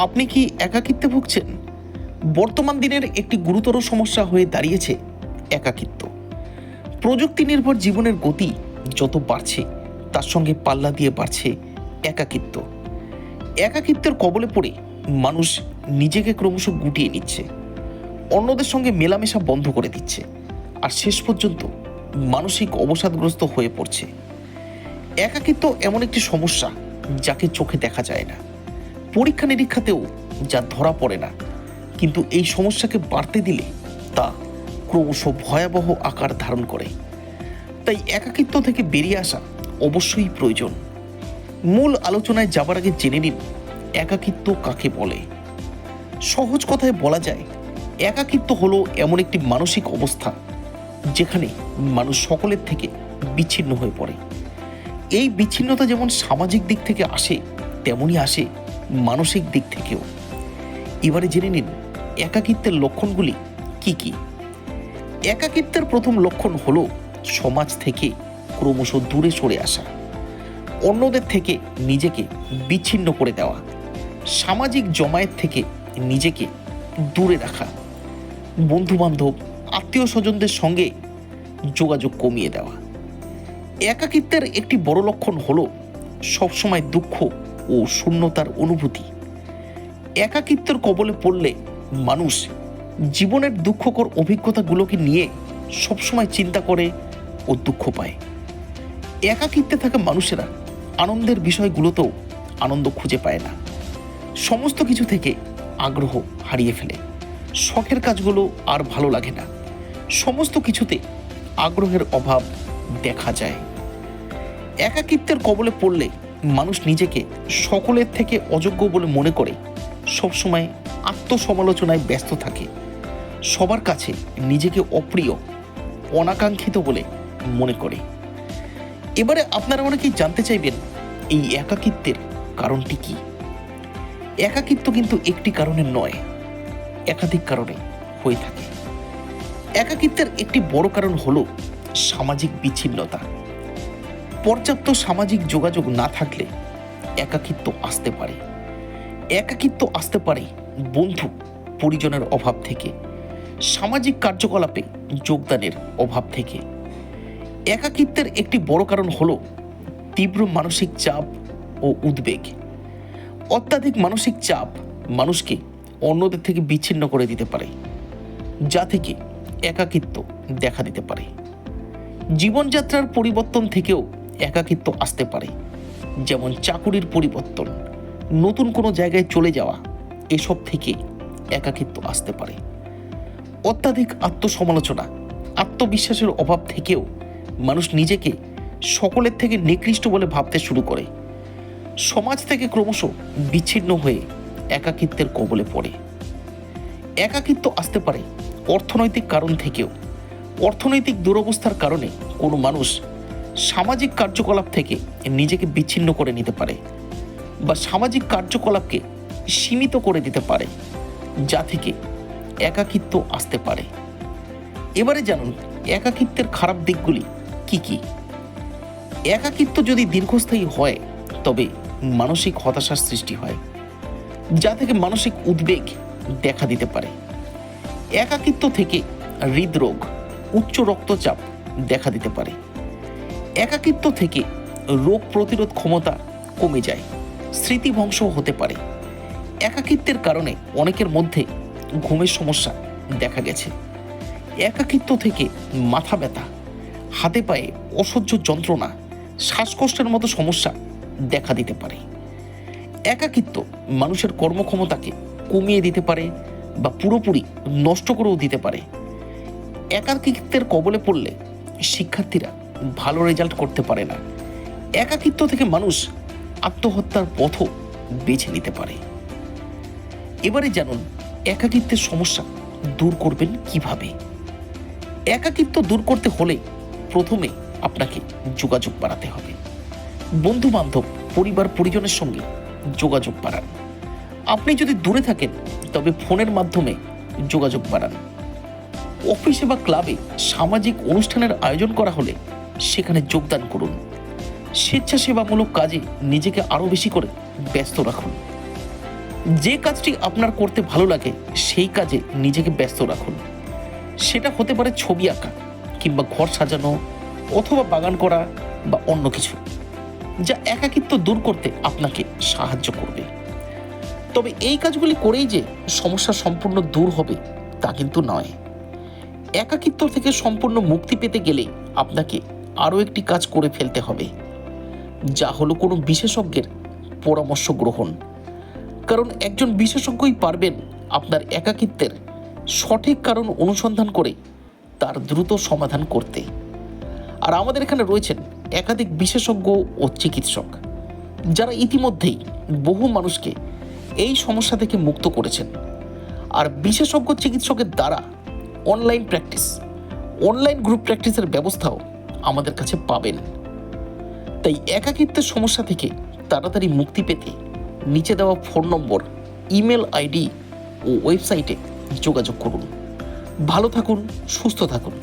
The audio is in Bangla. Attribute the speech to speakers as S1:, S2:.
S1: আপনি কি একাকিত্বে ভুগছেন? বর্তমান দিনের একটি গুরুতর সমস্যা হয়ে দাঁড়িয়েছে একাকিত্ব। প্রযুক্তি নির্ভর জীবনের গতি যত বাড়ছে তার সঙ্গে পাল্লা দিয়ে বাড়ছে একাকিত্ব। একাকিত্বের কবলে পড়ে মানুষ নিজেকে ক্রমশ গুটিয়ে নিচ্ছে, অন্যদের সঙ্গে মেলামেশা বন্ধ করে দিচ্ছে, আর শেষ পর্যন্ত মানসিক অবসাদগ্রস্ত হয়ে পড়ছে। একাকিত্ব এমন একটি সমস্যা যাকে চোখে দেখা যায় না, পরীক্ষা নিরীক্ষাতেও যা ধরা পড়ে না, কিন্তু এই সমস্যাকে বাড়তে দিলে তা ক্রমশ ভয়াবহ আকার ধারণ করে। তাই একাকিত্ব থেকে বেরিয়ে আসা অবশ্যই প্রয়োজন। মূল আলোচনায় যাবার আগে জেনে নিন একাকিত্ব কাকে বলে। সহজ কথায় বলা যায়, একাকিত্ব হলো এমন একটি মানসিক অবস্থা যেখানে মানুষ সকলের থেকে বিচ্ছিন্ন হয়ে পড়ে। এই বিচ্ছিন্নতা যেমন সামাজিক দিক থেকে আসে, তেমনই আসে মানসিক দিক থেকেও। এবারে জেনে নিন একাকিত্বের লক্ষণগুলি কি কি। একাকিত্বের প্রথম লক্ষণ হলো সমাজ থেকে ক্রমশ দূরে সরে আসা, অন্যদের থেকে নিজেকে বিচ্ছিন্ন করে দেওয়া, সামাজিক জমায়েত থেকে নিজেকে দূরে রাখা, বন্ধুবান্ধব আত্মীয় স্বজনদের সঙ্গে যোগাযোগ কমিয়ে দেওয়া। একাকিত্বের একটি বড় লক্ষণ হলো সবসময় দুঃখ ও শূন্যতার অনুভূতি। একাকিত্বের কবলে পড়লে মানুষ জীবনের দুঃখকর অভিজ্ঞতাগুলোকে নিয়ে সবসময় চিন্তা করে ও দুঃখ পায়। একাকিত্বে থাকা মানুষেরা আনন্দের বিষয়গুলোতেও আনন্দ খুঁজে পায় না, সমস্ত কিছু থেকে আগ্রহ হারিয়ে ফেলে, শখের কাজগুলো আর ভালো লাগে না, সমস্ত কিছুতে আগ্রহের অভাব দেখা যায়। একাকিত্বের কবলে পড়লে মানুষ নিজেকে সকলের থেকে অযোগ্য বলে মনে করে সবসময় আত্মসমালোচনায় ব্যস্ত থাকে, সবার কাছে নিজেকে অপ্রিয়, অনাকাঙ্ক্ষিত বলে মনে করে। এবারে আপনারা অনেকেই জানতে চাইবেন এই একাকিত্বের কারণটি কি। একাকিত্ব কিন্তু একটি কারণে নয়, একাধিক কারণে হয়ে থাকে। একাকিত্বের একটি বড় কারণ হলো সামাজিক বিচ্ছিন্নতা। পর্যাপ্ত সামাজিক যোগাযোগ না থাকলে একাকিত্ব আসতে পারে। একাকিত্ব আসতে পারে বন্ধু পরিজনের অভাব থেকে, সামাজিক কার্যকলাপে যোগদানের অভাব থেকে। একাকিত্বের একটি বড় কারণ হলো তীব্র মানসিক চাপ ও উদ্বেগ। অত্যাধিক মানসিক চাপ মানুষকে অন্যদের থেকে বিচ্ছিন্ন করে দিতে পারে, যা থেকে একাকিত্ব দেখা দিতে পারে। জীবনযাত্রার পরিবর্তন থেকেও একাকিত্ব আসতে পারে, যেমন চাকুরির পরিবর্তন, নতুন কোনো জায়গায় চলে যাওয়া, এসব থেকে একাকিত্ব আসতে পারে। অত্যাধিক আত্মসমালোচনা, আত্মবিশ্বাসের অভাব থেকেও মানুষ নিজেকে সকলের থেকে নিকৃষ্ট বলে ভাবতে শুরু করে, সমাজ থেকে ক্রমশ বিচ্ছিন্ন হয়ে একাকিত্বের কবলে পড়ে। একাকিত্ব আসতে পারে অর্থনৈতিক কারণ থেকেও। অর্থনৈতিক দুরবস্থার কারণে কোনো মানুষ সামাজিক কার্যকলাপ থেকে নিজেকে বিচ্ছিন্ন করে নিতে পারে বা সামাজিক কার্যকলাপকে সীমিত করে দিতে পারে, যা থেকে একাকিত্ব আসতে পারে। এবারে জানুন একাকিত্বের খারাপ দিকগুলি কি কি। একাকিত্ব যদি দীর্ঘস্থায়ী হয় তবে মানসিক হতাশার সৃষ্টি হয়, যা থেকে মানসিক উদ্বেগ দেখা দিতে পারে। একাকিত্ব থেকে হৃদরোগ, উচ্চ রক্তচাপ দেখা দিতে পারে। একাকিত্ব থেকে রোগ প্রতিরোধ ক্ষমতা কমে যায়, স্মৃতিভ্রংশ হতে পারে। একাকিত্বের কারণে অনেকের মধ্যে ঘুমের সমস্যা দেখা গেছে। একাকিত্ব থেকে মাথা ব্যথা, হাতে পায়ে অসহ্য যন্ত্রণা, শ্বাসকষ্টের মতো সমস্যা দেখা দিতে পারে। একাকিত্ব মানুষের কর্মক্ষমতাকে কমিয়ে দিতে পারে বা পুরোপুরি নষ্ট করেও দিতে পারে। একাকিত্বের কবলে পড়লে শিক্ষার্থীরা ভালো রেজাল্ট করতে পারে না। একাকিত্ব থেকে মানুষ আত্মহত্যার পথও বেছে নিতে পারে। এবারে জানুন একাকিত্বের সমস্যা দূর করবেন কিভাবে। একাকিত্ব দূর করতে হলে প্রথমে আপনাকে যোগাযোগ বাড়াতে হবে। বন্ধু বান্ধব, পরিবার পরিজনের সঙ্গে যোগাযোগ বাড়ান। আপনি যদি দূরে থাকেন তবে ফোনের মাধ্যমে যোগাযোগ বাড়ান। অফিসে বা ক্লাবে সামাজিক অনুষ্ঠানের আয়োজন করা হলে সেখানে যোগদান করুন। স্বেচ্ছাসেবামূলক কাজে নিজেকে আরও বেশি করে ব্যস্ত রাখুন। যে কাজটি আপনার করতে ভালো লাগে সেই কাজে নিজেকে ব্যস্ত রাখুন। সেটা হতে পারে ছবি আঁকা কিংবা ঘর সাজানো অথবা বাগান করা বা অন্য কিছু, যা একাকিত্ব দূর করতে আপনাকে সাহায্য করবে। তবে এই কাজগুলি করেই যে সমস্যা সম্পূর্ণ দূর হবে তা কিন্তু নয়। একাকিত্ব থেকে সম্পূর্ণ মুক্তি পেতে গেলে আপনাকে আরও একটি কাজ করে ফেলতে হবে, যা হলো কোনো বিশেষজ্ঞের পরামর্শ গ্রহণ। কারণ একজন বিশেষজ্ঞই পারবেন আপনার একাকিত্বের সঠিক কারণ অনুসন্ধান করে তার দ্রুত সমাধান করতে। আর আমাদের এখানে রয়েছেন একাধিক বিশেষজ্ঞ ও চিকিৎসক, যারা ইতিমধ্যেই বহু মানুষকে এই সমস্যা থেকে মুক্ত করেছেন। আর বিশেষজ্ঞ চিকিৎসকের দ্বারা অনলাইন প্র্যাকটিস, অনলাইন গ্রুপ প্র্যাকটিসের ব্যবস্থাও আমাদের কাছে পাবেন। তাই একাকিত্বের সমস্যা থেকে তাড়াতাড়ি মুক্তি পেতে নিচে দেওয়া ফোন নম্বর, ইমেল আইডি ও ওয়েবসাইটে যোগাযোগ করুন। ভালো থাকুন, সুস্থ থাকুন।